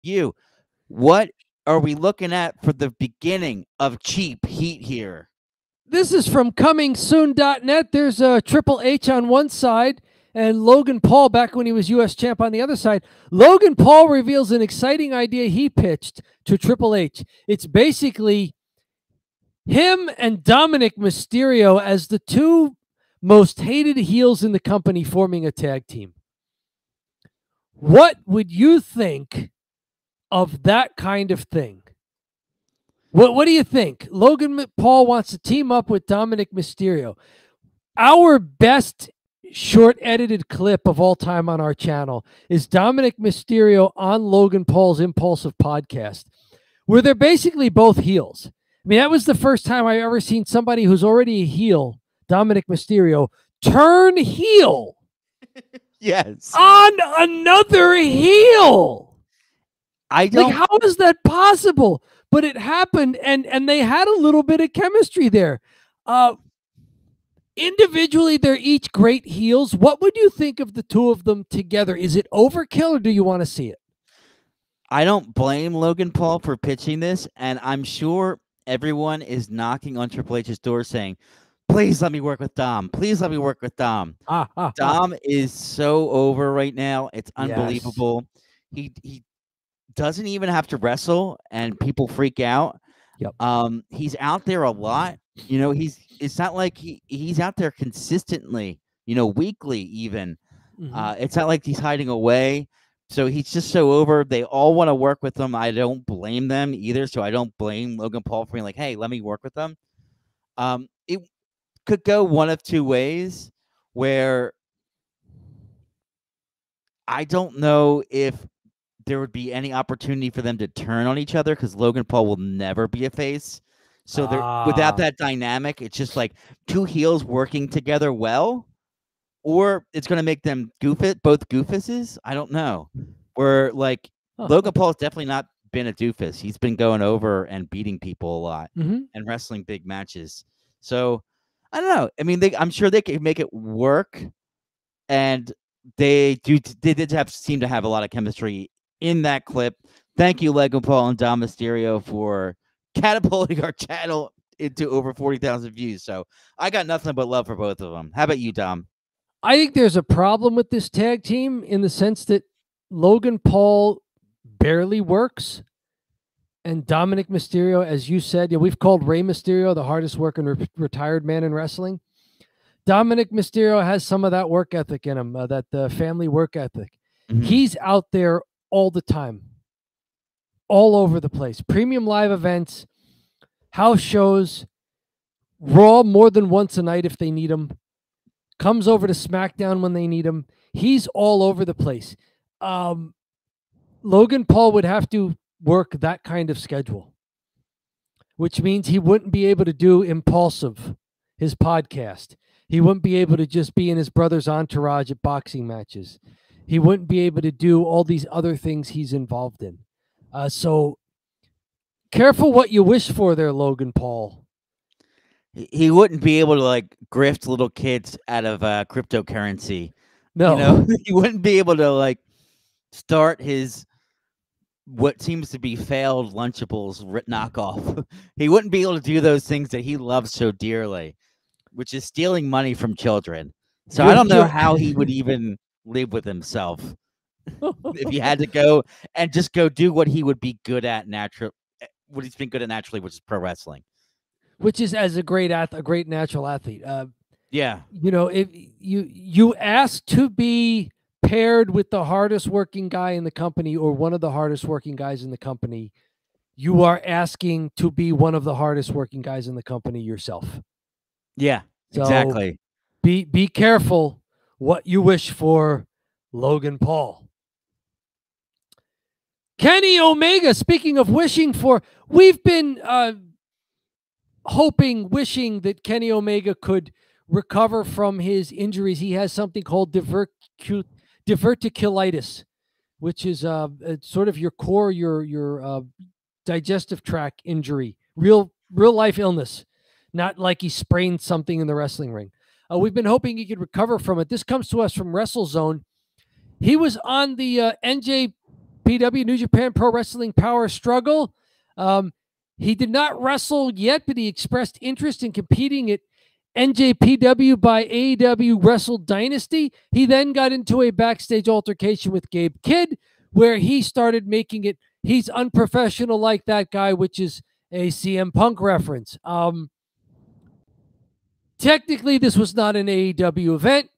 you. What are we looking at for the beginning of cheap heat here? This is from comingsoon.net. There's a Triple H on one side and Logan Paul back when he was U.S. champ on the other side. Logan Paul reveals an exciting idea he pitched to Triple H. It's basically him and Dominic Mysterio as the two most hated heels in the company forming a tag team. What would you think of that kind of thing? What do you think? Logan Paul wants to team up with Dominic Mysterio. Our best short edited clip of all time on our channel is Dominic Mysterio on Logan Paul's Impulsive podcast, where they're basically both heels. I mean, that was the first time I've ever seen somebody who's already a heel, Dominic Mysterio, turn heel. Yes. On another heel. I don't. Like, how is that possible? But it happened, and they had a little bit of chemistry there. Individually, they're each great heels. What would you think of the two of them together? Is it overkill, or do you want to see it? I don't blame Logan Paul for pitching this, and I'm sure everyone is knocking on Triple H's door saying, please let me work with Dom. Please let me work with Dom. Dom is so over right now. It's unbelievable. Yes. He doesn't even have to wrestle, and people freak out. Yep. He's out there a lot. You know, it's not like he's out there consistently, you know, weekly even. Mm-hmm. It's not like he's hiding away. So he's just so over. They all want to work with him. I don't blame them either. So I don't blame Logan Paul for being like, hey, let me work with them. It could go one of two ways, where I don't know if there would be any opportunity for them to turn on each other, because Logan Paul will never be a face. So without that dynamic, it's just like two heels working together well, or it's going to make them both goofuses. I don't know. Where like Logan Paul's definitely not been a doofus. He's been going over and beating people a lot and wrestling big matches. So I don't know. I mean, I'm sure they can make it work, and they did seem to have a lot of chemistry in that clip. Thank you, Logan Paul and Dom Mysterio, for catapulting our channel into over 40,000 views. So I got nothing but love for both of them. How about you, Dom? I think there's a problem with this tag team in the sense that Logan Paul barely works, and Dominic Mysterio, as you said, we've called Rey Mysterio the hardest working retired man in wrestling. Dominic Mysterio has some of that work ethic in him, that family work ethic. Mm-hmm. He's out there all the time, all over the place. Premium live events, house shows, Raw more than once a night if they need him. Comes over to SmackDown when they need him. He's all over the place. Logan Paul would have to work that kind of schedule, which means he wouldn't be able to do Impulsive, his podcast. He wouldn't be able to just be in his brother's entourage at boxing matches. He wouldn't be able to do all these other things he's involved in. So careful what you wish for there, Logan Paul. He wouldn't be able to like grift little kids out of cryptocurrency. No, you know? He wouldn't be able to like start his what seems to be failed Lunchables knockoff. He wouldn't be able to do those things that he loves so dearly, which is stealing money from children. So I don't know how he would even live with himself if he had to go and just go do what he would be good at what he's been good at naturally, which is pro wrestling. Which is as a great natural athlete. Yeah. You know, if you ask to be paired with the hardest working guy in the company or one of the hardest working guys in the company, you are asking to be one of the hardest working guys in the company yourself. Yeah, so exactly. Be careful what you wish for, Logan Paul. Kenny Omega, speaking of wishing for, we've been wishing that Kenny Omega could recover from his injuries. He has something called diverticulitis, which is sort of your core, your digestive tract injury, real life illness, not like he sprained something in the wrestling ring. We've been hoping he could recover from it. This comes to us from WrestleZone. He was on the NJPW NJPW, New Japan Pro Wrestling Power Struggle. He did not wrestle yet, but he expressed interest in competing at NJPW by AEW Wrestle Dynasty. He then got into a backstage altercation with Gabe Kidd, where he started making it, he's unprofessional like that guy, which is a CM Punk reference. Technically, this was not an AEW event,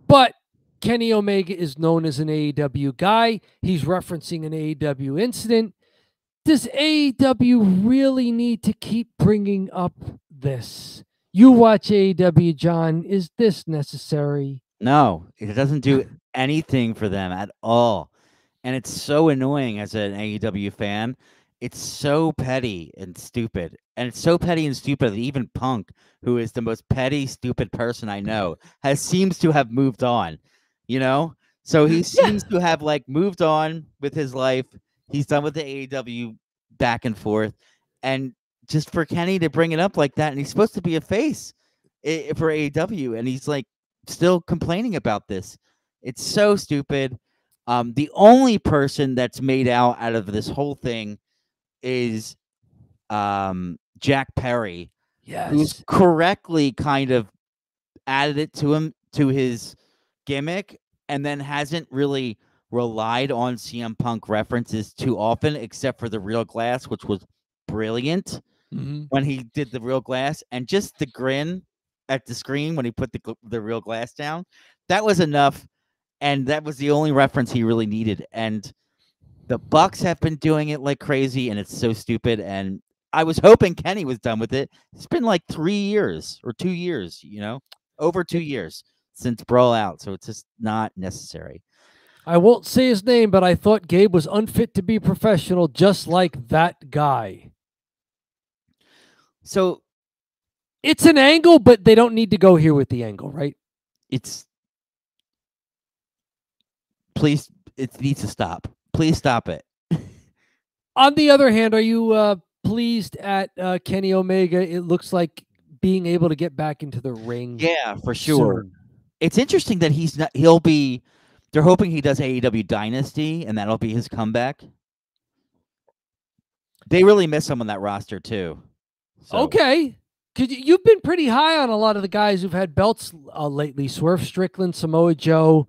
but Kenny Omega is known as an AEW guy. He's referencing an AEW incident. Does AEW really need to keep bringing up this? You watch AEW, John. Is this necessary? No, it doesn't do anything for them at all. And it's so annoying as an AEW fan. It's so petty and stupid. And it's so petty and stupid that even Punk, who is the most petty, stupid person I know, seems to have moved on, you know? So he seems to have like moved on with his life. He's done with the AEW back and forth. And just for Kenny to bring it up like that, and he's supposed to be a face for AEW, and he's like still complaining about this. It's so stupid. The only person that's made out of this whole thing is Jack Perry, who's correctly kind of added it to his gimmick, and then hasn't really relied on CM Punk references too often, except for the Real Glass, which was brilliant when he did the Real Glass, and just the grin at the screen when he put the Real Glass down, that was enough, and that was the only reference he really needed. And the Bucks have been doing it like crazy, and it's so stupid. And I was hoping Kenny was done with it. It's been like 3 years or 2 years, over 2 years since Brawl Out, so it's just not necessary. I won't say his name, but I thought Gabe was unfit to be professional, just like that guy. So it's an angle, but they don't need to go here with the angle, right? Please, it needs to stop. Please stop it. On the other hand, are you pleased at Kenny Omega? It looks like being able to get back into the ring. Yeah, for sure. Soon. It's interesting that they're hoping he does AEW Dynasty, and that'll be his comeback. They really miss him on that roster too. So. Okay. You've been pretty high on a lot of the guys who've had belts lately. Swerve Strickland, Samoa Joe.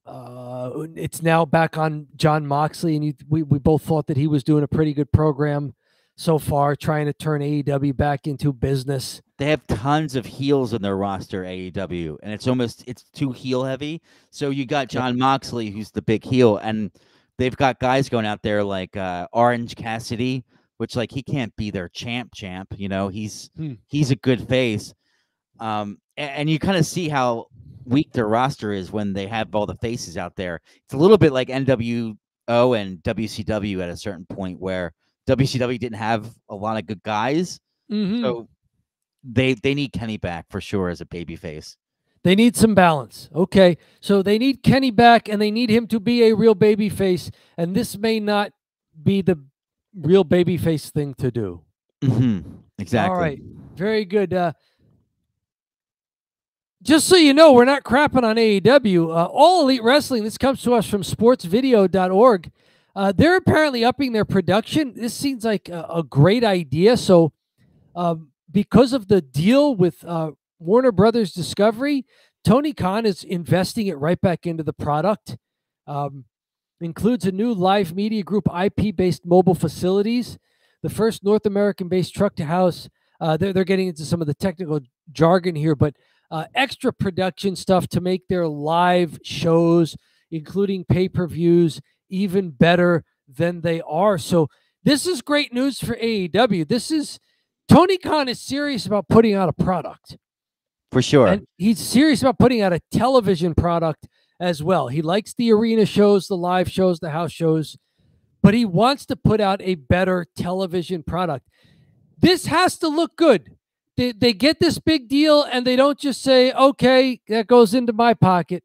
It's now back on Jon Moxley, and we both thought that he was doing a pretty good program so far, trying to turn AEW back into business. They have tons of heels in their roster, AEW, and it's too heel heavy. So you got Jon Moxley, who's the big heel, and they've got guys going out there like Orange Cassidy, which like he can't be their champ. He's a good face. And you kind of see how weak their roster is when they have all the faces out there. It's a little bit like NWO and WCW at a certain point, where WCW didn't have a lot of good guys. So they need Kenny back for sure as a baby face. They need some balance. Okay. So they need Kenny back, and they need him to be a real baby face. And this may not be the real baby face thing to do. Exactly. All right. Very good. Just so you know, we're not crapping on AEW. All Elite Wrestling, this comes to us from sportsvideo.org. They're apparently upping their production. This seems like a great idea. So because of the deal with Warner Brothers Discovery, Tony Khan is investing it right back into the product. Includes a new live media group, IP-based mobile facilities, the first North American-based truck-to-house. They're getting into some of the technical jargon here, but extra production stuff to make their live shows, including pay-per-views, even better than they are. So this is great news for AEW. Tony Khan is serious about putting out a product. For sure. And he's serious about putting out a television product as well. He likes the arena shows, the live shows, the house shows, but he wants to put out a better television product. This has to look good. They get this big deal, and they don't just say, okay, that goes into my pocket.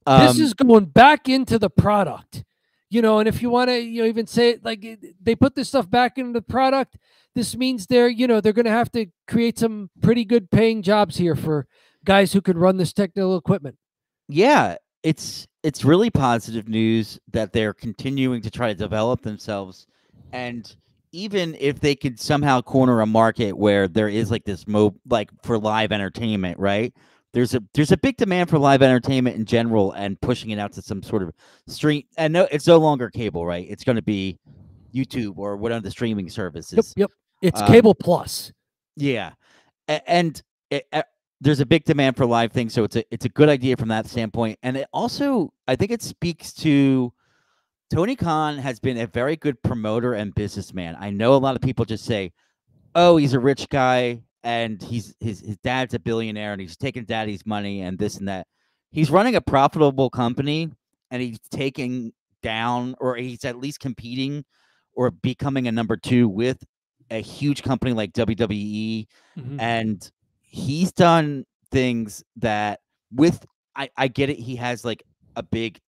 This is going back into the product. And if you want to even say it, like they put this stuff back into the product, this means they're going to have to create some pretty good paying jobs here for guys who can run this technical equipment. Yeah, it's it's really positive news that they're continuing to try to develop themselves, and even if they could somehow corner a market where there is like this like for live entertainment, right? There's a big demand for live entertainment in general, and pushing it out to some sort of stream. And no, it's no longer cable, right? It's going to be YouTube or one of the streaming services. Yep. It's cable plus. Yeah, and there's a big demand for live things, so it's a good idea from that standpoint. And it also, I think it speaks to Tony Khan has been a very good promoter and businessman. I know a lot of people just say, "Oh, he's a rich guy and his dad's a billionaire and he's taking daddy's money and this and that." He's running a profitable company, and he's taking down, or he's at least competing or becoming a number 2 with a huge company like WWE. And he's done things that with I get it, he has like a big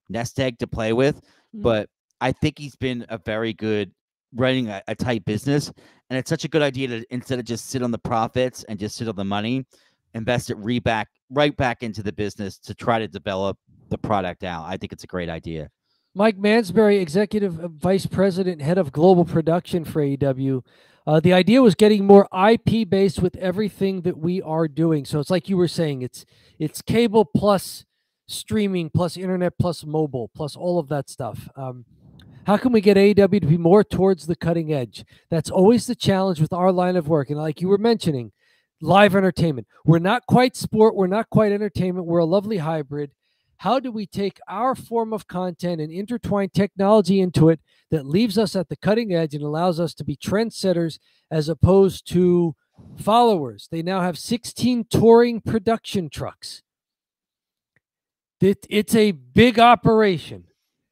nest egg to play with, but I think he's been a very good running a tight business. And it's such a good idea to, instead of just sit on the profits and just sit on the money, invest it right back into the business to try to develop the product out. I think it's a great idea. Mike Mansberry, Executive Vice President, Head of Global Production for AEW. The idea was getting more IP based with everything that we are doing. So it's like you were saying, it's cable plus streaming plus internet plus mobile plus all of that stuff. How can we get AEW to be more towards the cutting edge? That's always the challenge with our line of work. And like you were mentioning, live entertainment. We're not quite sport. We're not quite entertainment. We're a lovely hybrid. How do we take our form of content and intertwine technology into it that leaves us at the cutting edge and allows us to be trendsetters as opposed to followers? They now have 16 touring production trucks. It's a big operation,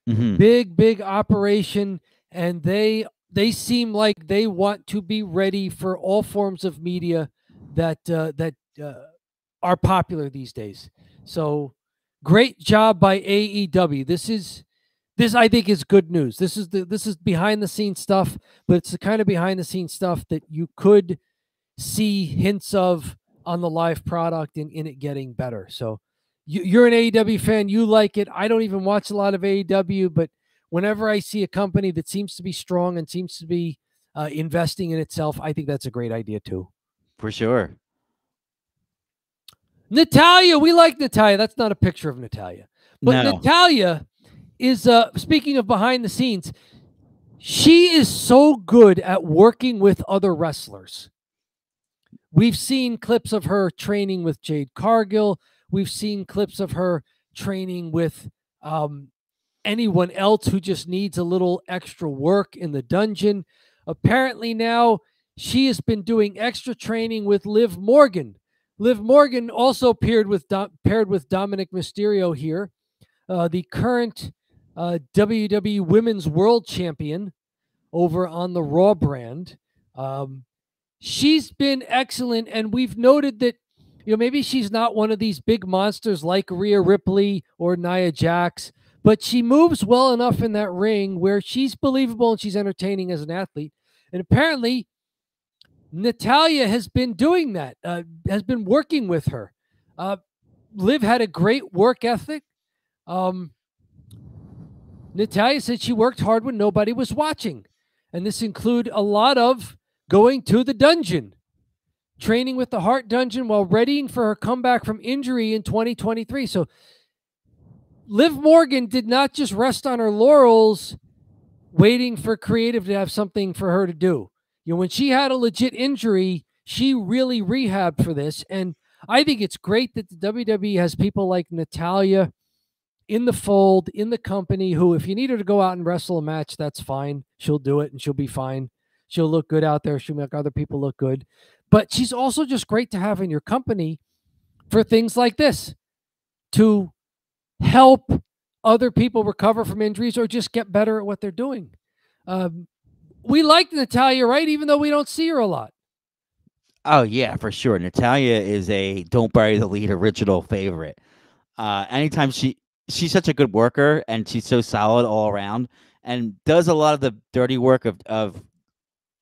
big operation, and they seem like they want to be ready for all forms of media that are popular these days. So great job by AEW. This I think is good news. This is behind the scenes stuff, but it's the kind of behind the scenes stuff that you could see hints of on the live product and in it getting better. So you're an AEW fan. You like it. I don't even watch a lot of AEW, but whenever I see a company that seems to be strong and seems to be investing in itself, I think that's a great idea too. For sure. Natalya, we like Natalya. That's not a picture of Natalya. But no. Natalya is, speaking of behind the scenes, she is so good at working with other wrestlers. We've seen clips of her training with Jade Cargill. We've seen clips of her training with anyone else who just needs a little extra work in the dungeon. Apparently now she has been doing extra training with Liv Morgan. Liv Morgan also paired with Dominic Mysterio here, the current WWE Women's World Champion over on the Raw brand. She's been excellent, and we've noted that maybe she's not one of these big monsters like Rhea Ripley or Nia Jax, but she moves well enough in that ring where she's believable and she's entertaining as an athlete. And apparently Natalya has been doing that, has been working with her. Liv had a great work ethic. Natalya said she worked hard when nobody was watching. And this include a lot of going to the dungeon, training with the Heart Dungeon while readying for her comeback from injury in 2023. So Liv Morgan did not just rest on her laurels waiting for creative to have something for her to do. When she had a legit injury, she really rehabbed for this. And I think it's great that the WWE has people like Natalya in the fold, in the company, who, if you need her to go out and wrestle a match, that's fine. She'll do it and she'll be fine. She'll look good out there. She'll make other people look good. But she's also just great to have in your company for things like this, to help other people recover from injuries or just get better at what they're doing. We like Natalya, right? Even though we don't see her a lot. Oh, yeah, for sure. Natalya is a Don't Bury the Lead original favorite. Anytime she's such a good worker, and she's so solid all around, and does a lot of the dirty work of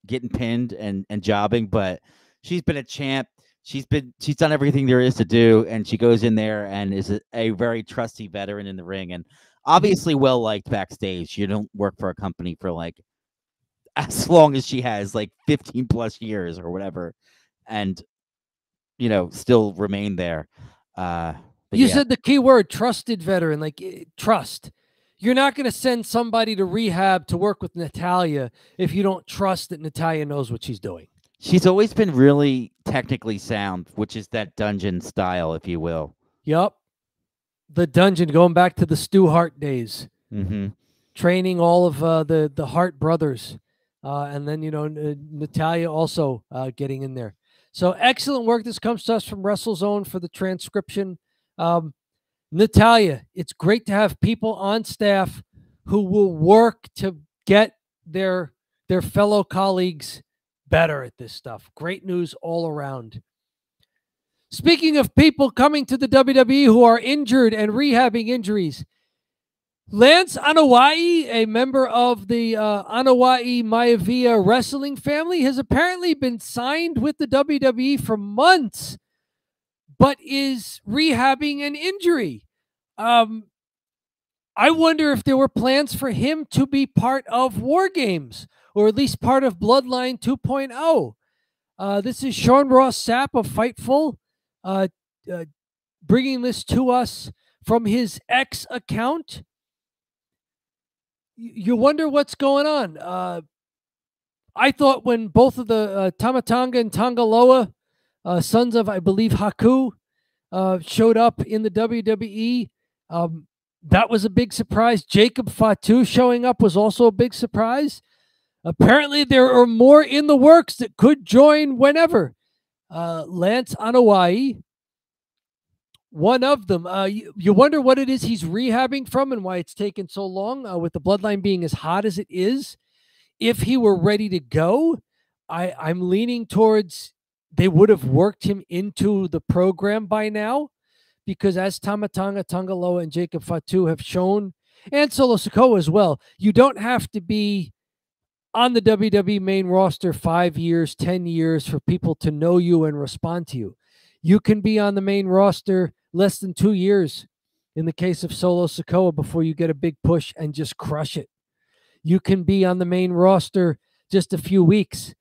getting pinned and jobbing, but she's been a champ. she's done everything there is to do, and she goes in there and is a very trusty veteran in the ring, and obviously well liked backstage. You don't work for a company for like as long as she has, like 15 plus years or whatever, and still remain there. You said the key word, trusted veteran, like trust. You're not going to send somebody to rehab to work with Natalya if you don't trust that Natalya knows what she's doing. She's always been really technically sound, which is that dungeon style, if you will. Yep. The dungeon, going back to the Stu Hart days. Mm-hmm. Training all of the Hart brothers. And then, Natalya also getting in there. So excellent work. This comes to us from WrestleZone for the transcription. Natalya, it's great to have people on staff who will work to get their fellow colleagues better at this stuff. Great news all around. Speaking of people coming to the WWE who are injured and rehabbing injuries, Lance Anoa'i, a member of the Anoa'i Maivia wrestling family, has apparently been signed with the WWE for months, but is rehabbing an injury. I wonder if there were plans for him to be part of War Games, or at least part of Bloodline 2.0. This is Sean Ross Sapp of Fightful bringing this to us from his X account. You wonder what's going on. I thought when both of the Tamatanga and Tangaloa, sons of, I believe, Haku, showed up in the WWE, that was a big surprise. Jacob Fatu showing up was also a big surprise. Apparently, there are more in the works that could join whenever. Lance Anoa'i, one of them. You wonder what it is he's rehabbing from and why it's taken so long, with the bloodline being as hot as it is. If he were ready to go, I'm leaning towards they would have worked him into the program by now, because as Tamatanga, Tangaloa, and Jacob Fatu have shown, and Solo Sikoa as well, you don't have to be on the WWE main roster 5 years, 10 years for people to know you and respond to you. You can be on the main roster less than 2 years in the case of Solo Sikoa before you get a big push and just crush it. You can be on the main roster just a few weeks,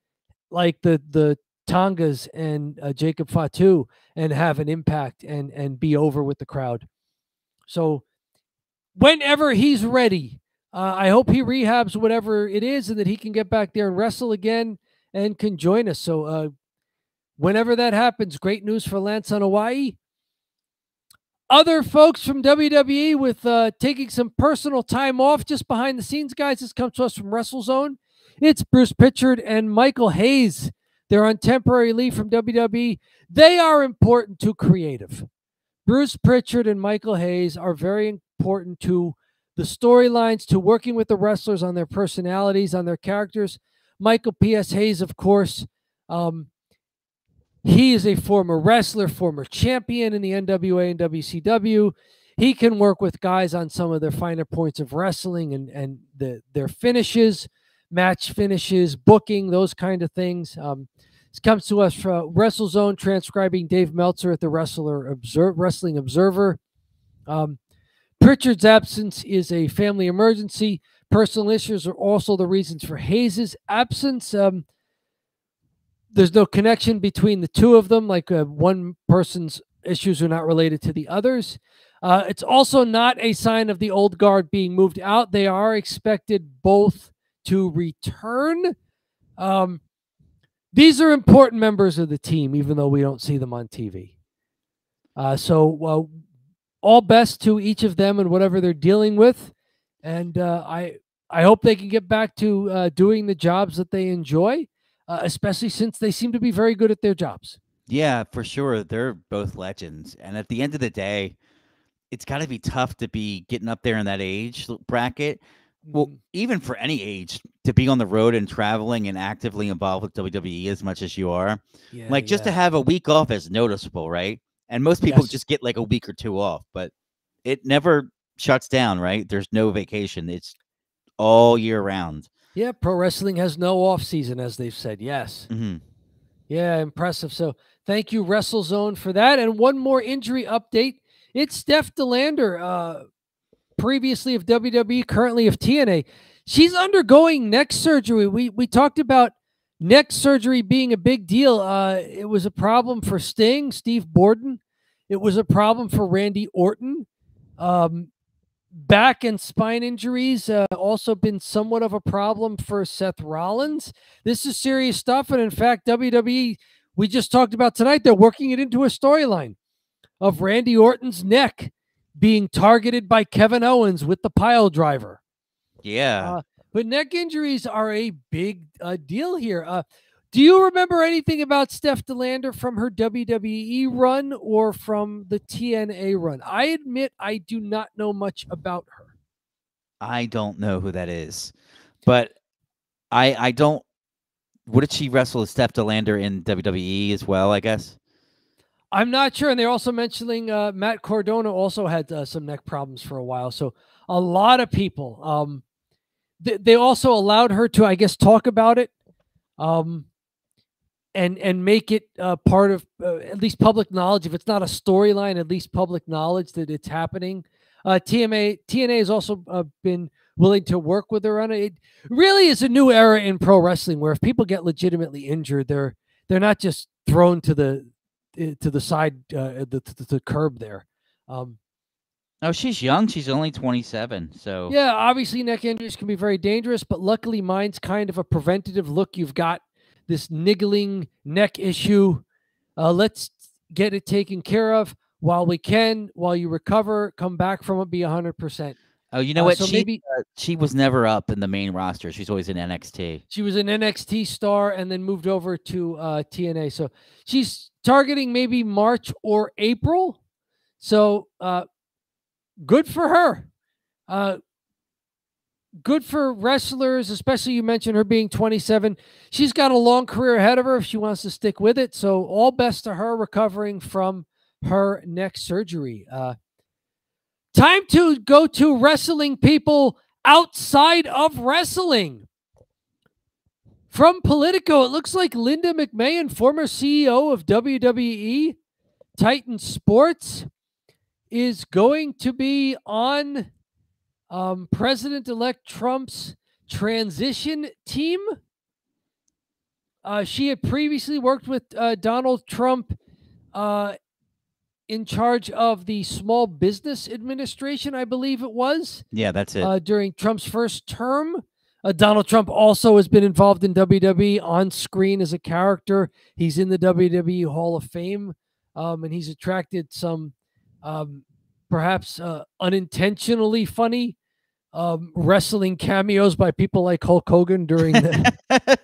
like the Tongas and Jacob Fatu, and have an impact and be over with the crowd. So whenever he's ready, I hope he rehabs whatever it is and that he can get back there and wrestle again and can join us. So whenever that happens, great news for Lance Anoa'i. Other folks from WWE with taking some personal time off just behind the scenes, guys. This comes to us from WrestleZone. It's Bruce Pritchard and Michael Hayes. They're on temporary leave from WWE. They are important to creative. Bruce Pritchard and Michael Hayes are very important to the storylines, to working with the wrestlers on their personalities, on their characters. Michael P.S. Hayes, of course, he is a former wrestler, former champion in the NWA and WCW. He can work with guys on some of their finer points of wrestling and their finishes, match finishes, booking, those kind of things. This comes to us from WrestleZone, transcribing Dave Meltzer at the Wrestling Observer. Pritchard's absence is a family emergency. Personal issues are also the reasons for Hayes' absence. There's no connection between the two of them, like one person's issues are not related to the others. It's also not a sign of the old guard being moved out. They are expected both to return. These are important members of the team, even though we don't see them on TV. So all best to each of them and whatever they're dealing with. And I hope they can get back to doing the jobs that they enjoy, especially since they seem to be very good at their jobs. Yeah, for sure. They're both legends. And at the end of the day, it's got to be tough to be getting up there in that age bracket. Well, even for any age, to be on the road and traveling and actively involved with WWE as much as you are. Yeah, just to have a week off is noticeable, right? And most people just get like a week or two off, but it never shuts down, right? There's no vacation. It's all year round. Yeah, pro wrestling has no off season, as they've said. Yes. Mm-hmm. Yeah, impressive. So Thank you, WrestleZone, for that. And one more injury update. It's Steph DeLander, previously of WWE, currently of TNA. She's undergoing neck surgery. We talked about neck surgery being a big deal. It was a problem for Sting, Steve Borden. It was a problem for Randy Orton. Back and spine injuries also been somewhat of a problem for Seth Rollins. This is serious stuff. And in fact, WWE, we just talked about tonight, they're working it into a storyline of Randy Orton's neck being targeted by Kevin Owens with the pile driver. Yeah. But neck injuries are a big deal here. Do you remember anything about Steph DeLander from her WWE run or from the TNA run? I admit I do not know much about her. I don't know who that is, but I don't. What did she wrestle as Steph DeLander in WWE as well, I guess? I'm not sure. And they're also mentioning Matt Cardona also had some neck problems for a while. So a lot of people. They also allowed her to, I guess, talk about it. And make it part of at least public knowledge. If it's not a storyline, at least public knowledge that it's happening. TNA has also been willing to work with her on it. It really is a new era in pro wrestling where if people get legitimately injured, they're not just thrown to the side, the curb there. Oh, she's young. She's only 27. So yeah, obviously neck injuries can be very dangerous, but luckily mine's kind of a preventative look. You've got this niggling neck issue. Let's get it taken care of while we can, while you recover, come back from it, be 100%. Oh, you know what? So she was never up in the main roster. She's always in NXT. She was an NXT star and then moved over to TNA. So she's targeting maybe March or April. So good for her. Good for wrestlers, especially you mentioned her being 27. She's got a long career ahead of her if she wants to stick with it. So all best to her recovering from her neck surgery. Time to go to wrestling people outside of wrestling. From Politico, it looks like Linda McMahon, former CEO of WWE, Titan Sports, is going to be on President-elect Trump's transition team. She had previously worked with Donald Trump in charge of the Small Business Administration, I believe it was. Yeah, that's it. During Trump's first term. Donald Trump also has been involved in WWE on screen as a character. He's in the WWE Hall of Fame, and he's attracted some perhaps unintentionally funny wrestling cameos by people like Hulk Hogan during the...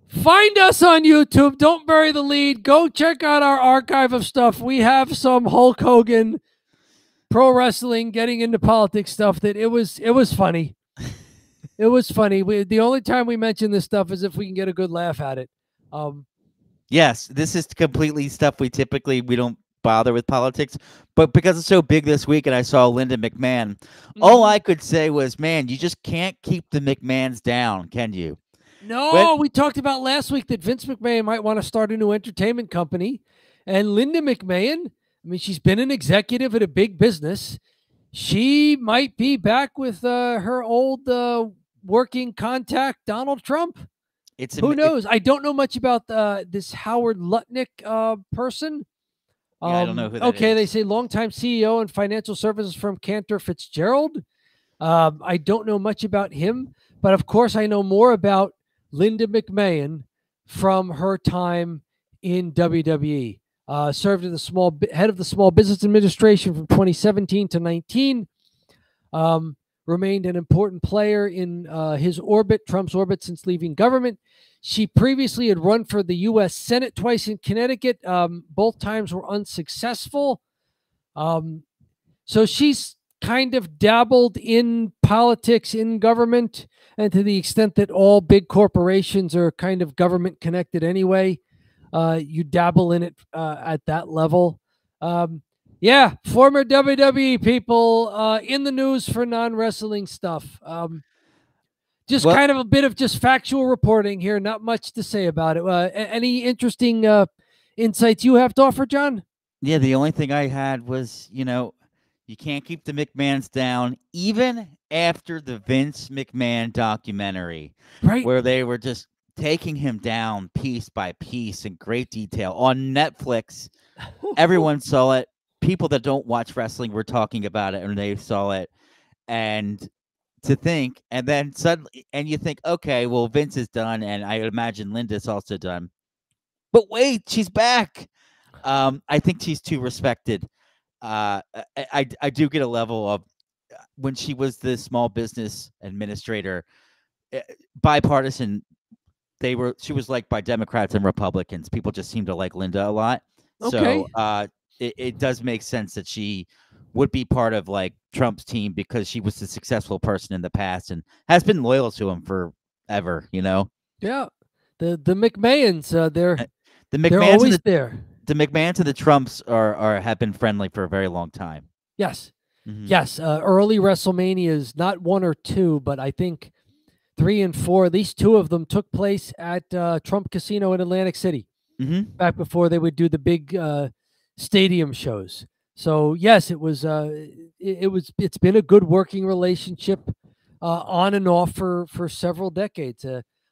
Find us on YouTube. Don't bury the lead. Go check out our archive of stuff. We have some Hulk Hogan pro wrestling getting into politics stuff that it was funny. It was funny. The only time we mention this stuff is if we can get a good laugh at it. Yes, this is completely stuff we don't bother with politics, but because it's so big this week and I saw Linda McMahon, all I could say was, man, you just can't keep the McMahons down, can you? No, we talked about last week that Vince McMahon might want to start a new entertainment company, and Linda McMahon, I mean, she's been an executive at a big business. She might be back with her old working contact, Donald Trump. Who knows? I don't know much about this Howard Lutnick person. Yeah, I don't know who that okay, is. they say longtime CEO and financial services firm Cantor Fitzgerald. I don't know much about him, but of course I know more about Linda McMahon from her time in WWE. Served as the head of the Small Business Administration from 2017 to 19. Remained an important player in his orbit, Trump's orbit, since leaving government. She previously had run for the U.S. Senate twice in Connecticut. Both times were unsuccessful. So she's kind of dabbled in politics, in government, and to the extent that all big corporations are kind of government connected anyway, you dabble in it at that level. Yeah, former WWE people in the news for non-wrestling stuff. Just kind of a bit of just factual reporting here. Not much to say about it. Any interesting insights you have to offer, John? Yeah, the only thing I had was, you can't keep the McMahons down, even after the Vince McMahon documentary, right? Where they were just taking him down piece by piece in great detail on Netflix. Everyone saw it. People that don't watch wrestling were talking about it, and they saw it. And to think, and then suddenly, and you think, okay, well, Vince is done, and I imagine Linda's also done. But wait, she's back. I think she's too respected. I do get a level of when she was the small business administrator, bipartisan. She was liked by Democrats and Republicans. People just seem to like Linda a lot. Okay. So it does make sense that she would be part of like Trump's team because she was a successful person in the past and has been loyal to him forever. Yeah, the McMahons, they're McMahons always there. The McMahons and the Trumps have been friendly for a very long time. Yes. Mm-hmm. Yes. Early WrestleManias, not 1 or 2, but I think 3 and 4, at least 2 of them took place at Trump Casino in Atlantic City, back before they would do the big stadium shows. So yes, it's been a good working relationship on and off for several decades.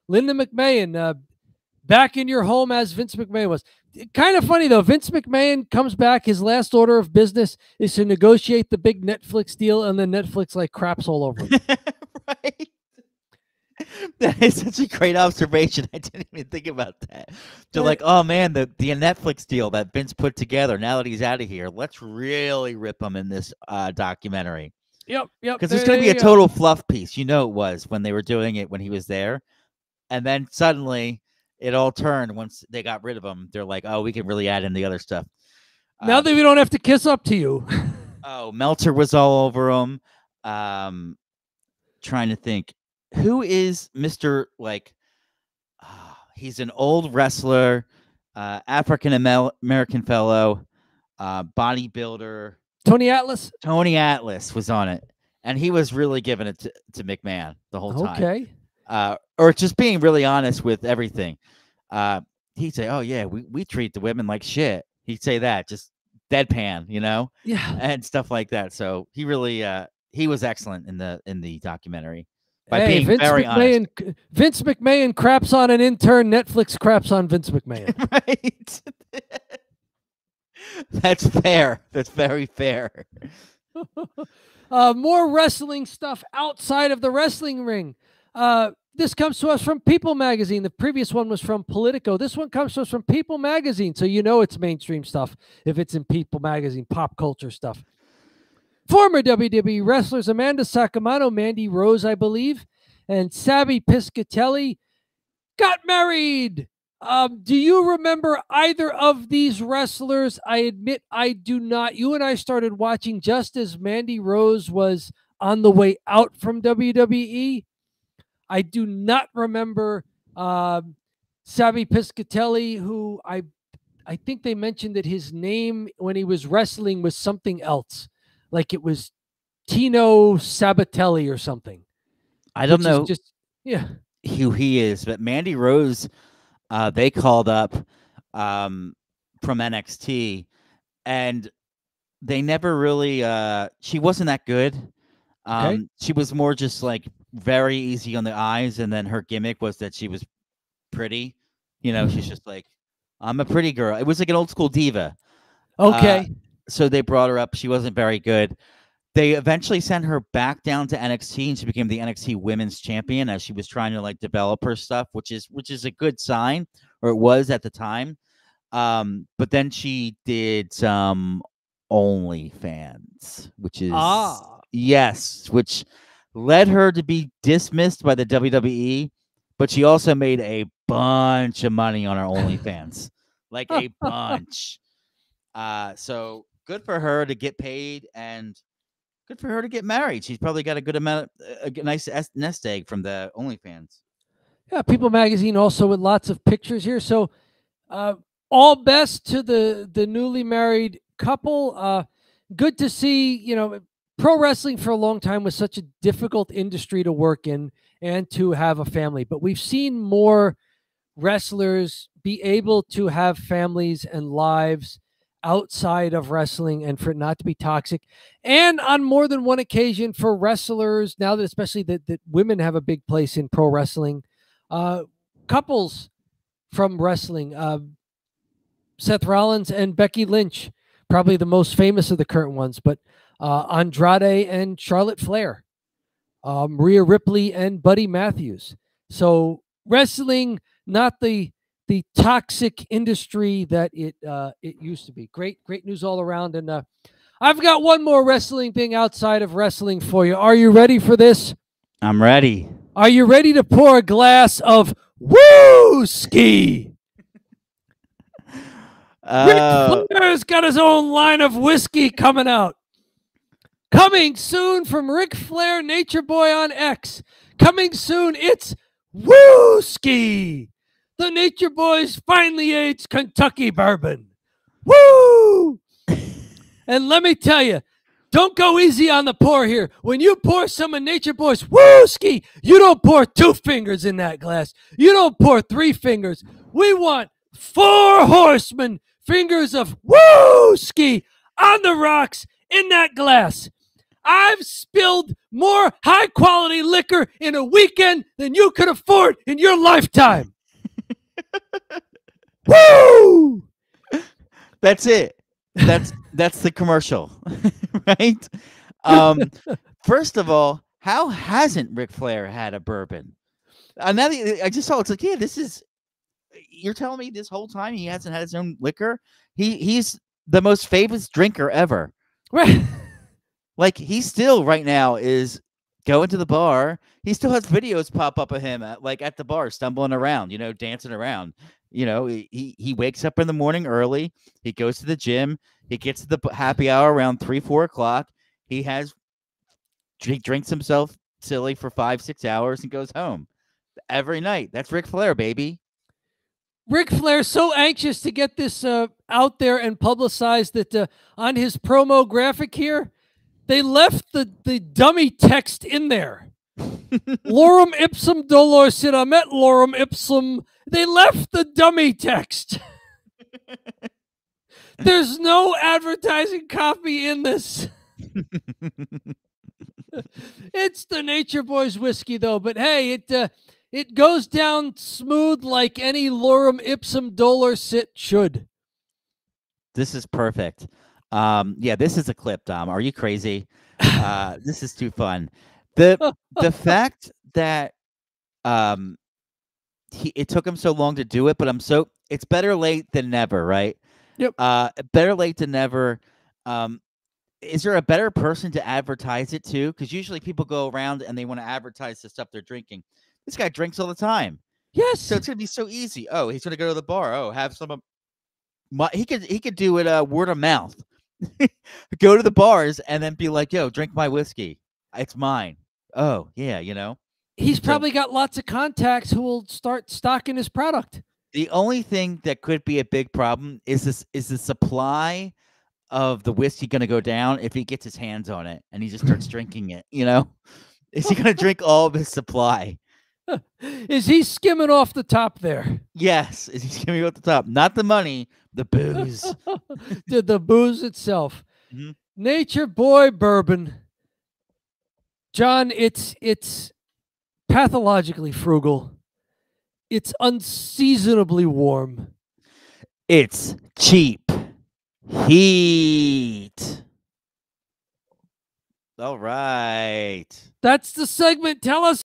Linda McMahon, back in your home as Vince McMahon was. Kind of funny though. Vince McMahon comes back. His last order of business is to negotiate the big Netflix deal, and then Netflix like craps all over him. Right. That is such a great observation. I didn't even think about that. They're like, oh man, the Netflix deal that Vince put together. Now that he's out of here, let's really rip him in this documentary. Yep. Because there's going to be a total fluff piece. It was when they were doing it when he was there, and then suddenly it all turned once they got rid of him. They're like, oh, we can really add in the other stuff. Now that we don't have to kiss up to you. Oh, Meltzer was all over him. Trying to think. Who is Mr. He's an old wrestler, African American fellow, bodybuilder. Tony Atlas? Tony Atlas was on it. And he was really giving it to McMahon the whole time. Okay. Or just being really honest with everything. He'd say, oh, yeah, we treat the women like shit. He'd say that, just deadpan, Yeah. And stuff like that. So he really, he was excellent in the documentary. By being very honest. Vince McMahon craps on an intern. Netflix craps on Vince McMahon. Right. That's fair. That's very fair. More wrestling stuff outside of the wrestling ring. This comes to us from People Magazine. The previous one was from Politico. This one comes to us from People Magazine. So it's mainstream stuff if it's in People Magazine, pop culture stuff. Former WWE wrestlers Amanda Sacramento, Mandy Rose, I believe, and Sami Piscatelli got married. Do you remember either of these wrestlers? I admit I do not. You and I started watching just as Mandy Rose was on the way out from WWE. I do not remember Sami Piscatelli, who I think they mentioned that his name when he was wrestling was something else. Like it was Tino Sabatelli or something. I don't know who he is, but Mandy Rose, they called up from NXT, and they never really. She wasn't that good. Okay. She was more just like very easy on the eyes, and then her gimmick was that she was pretty. She's just like, I'm a pretty girl. It was like an old school diva. Okay. So they brought her up. She wasn't very good. They eventually sent her back down to NXT, and she became the NXT Women's Champion as she was trying to develop her stuff, which is a good sign, or it was at the time. But then she did some OnlyFans, which is which led her to be dismissed by the WWE. But she also made a bunch of money on her OnlyFans, like a bunch. So good for her to get paid, and good for her to get married. She's probably got a nice nest egg from the OnlyFans. Yeah, People Magazine also with lots of pictures here. So, all best to the newly married couple. Good to see, pro wrestling for a long time was such a difficult industry to work in and to have a family, but we've seen more wrestlers be able to have families and lives outside of wrestling, and for it not to be toxic. And on more than one occasion for wrestlers, now that especially that women have a big place in pro wrestling, couples from wrestling, Seth Rollins and Becky Lynch, probably the most famous of the current ones, but Andrade and Charlotte Flair, Rhea Ripley and Buddy Matthews. So wrestling, not the toxic industry that it used to be. Great news all around. And I've got one more wrestling thing outside of wrestling for you. Are you ready for this? I'm ready. Are you ready to pour a glass of woo-ski? Ric Flair's got his own line of whiskey coming out. Coming soon from Ric Flair, Nature Boy on X. Coming soon, it's woo-ski. The Nature Boy's finely aged Kentucky bourbon. Woo! And let me tell you, don't go easy on the pour here. When you pour some of Nature Boy's woo-ski, you don't pour 2 fingers in that glass. You don't pour 3 fingers. We want 4 horsemen fingers of woo-ski on the rocks in that glass. I've spilled more high-quality liquor in a weekend than you could afford in your lifetime. Woo! That's it. That's the commercial, right? First of all, how hasn't Ric Flair had a bourbon? Now I just saw it's like, yeah, this is. You're telling me this whole time he hasn't had his own liquor? He's the most famous drinker ever, right? Like he still right now is going to the bar. He still has videos pop up of him at the bar, stumbling around, dancing around. He wakes up in the morning early. He goes to the gym. He gets to the happy hour around 3-4 o'clock. He drinks himself silly for 5-6 hours and goes home every night. That's Ric Flair, baby. Ric Flair's so anxious to get this out there and publicized that on his promo graphic here, they left the dummy text in there. Lorem ipsum dolor sit amet lorem ipsum. They left the dummy text. There's no advertising copy in this. It's the Nature Boy's whiskey, though. But hey, it goes down smooth like any lorem ipsum dolor sit should. This is perfect. Yeah, this is a clip, Dom. Are you crazy? This is too fun. The fact that it took him so long to do it, but it's better late than never, right? Yep. Better late than never. Is there a better person to advertise it to? Because usually people go around and they want to advertise the stuff they're drinking. This guy drinks all the time. Yes. So it's gonna be so easy. Oh, he's gonna go to the bar. Oh, have some of he could do it word of mouth. Go to the bars and then be like, yo, drink my whiskey. It's mine. Oh, yeah, He's probably got lots of contacts who will start stocking his product. The only thing that could be a big problem is the supply of the whiskey going to go down if he gets his hands on it and he just starts drinking it, Is he going to drink all of his supply? Is he skimming off the top there? Yes. Is he skimming off the top? Not the money, the booze. the booze itself. Mm-hmm. Nature Boy bourbon. John, it's pathologically frugal. It's unseasonably warm. It's cheap heat. All right. That's the segment. Tell us